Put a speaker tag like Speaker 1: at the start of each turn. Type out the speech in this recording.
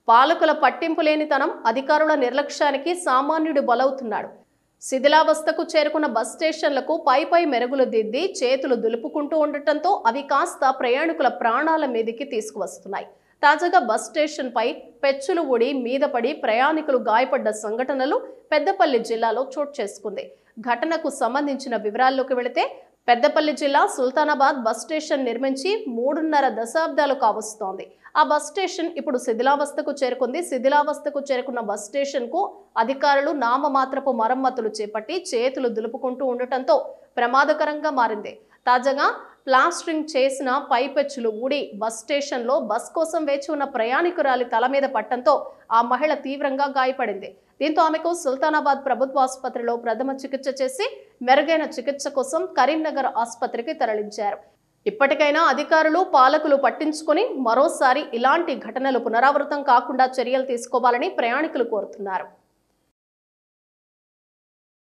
Speaker 1: పాలకుల పట్టింపు లేనితనం, అధికారుల నిర్లక్ష్యానికి సామాన్యుడు బలవుతున్నాడు. శిథిలావస్థకు చేరుకున్న బస్ స్టేషన్లకు పై మెరుగులు దిద్ది చేతులు దులుపుకుంటూ ఉండటంతో అవి కాస్త ప్రయాణికుల ప్రాణాల మీదికి తీసుకువస్తున్నాయి. తాజాగా బస్ స్టేషన్ పై పెచ్చులు ఊడి మీద పడి ప్రయాణికులు గాయపడ్డ సంఘటనలు పెద్దపల్లి జిల్లాలో చోటు చేసుకుంది. ఘటనకు సంబంధించిన వివరాల్లోకి వెళితే, పెద్దపల్లి జిల్లా సుల్తానాబాద్ బస్ స్టేషన్ నిర్మించి 3.5 దశాబ్దాలు కావస్తోంది. ఆ బస్ స్టేషన్ ఇప్పుడు శిథిలావస్థకు చేరుకుంది. శిథిలావస్థకు చేరుకున్న బస్ స్టేషన్ కు అధికారులు నామమాత్రపు మరమ్మతులు చేపట్టి చేతులు దులుపుకుంటూ ఉండటంతో ప్రమాదకరంగా మారింది. తాజాగా ప్లాస్టరింగ్ చేసిన పైపెచ్చులు ఊడి బస్ స్టేషన్లో బస్ కోసం వేచి ఉన్న ప్రయాణికురాలి తల మీద పట్టడంతో ఆ మహిళ తీవ్రంగా గాయపడింది. దీంతో ఆమెకు సుల్తానాబాద్ ప్రభుత్వ ఆసుపత్రిలో ప్రథమ చికిత్స చేసి మెరుగైన చికిత్స కోసం కరీంనగర్ ఆసుపత్రికి తరలించారు. ఇప్పటికైనా అధికారులు, పాలకులు పట్టించుకొని మరోసారి ఇలాంటి ఘటనలు పునరావృతం కాకుండా చర్యలు తీసుకోవాలని ప్రయాణికులు కోరుతున్నారు.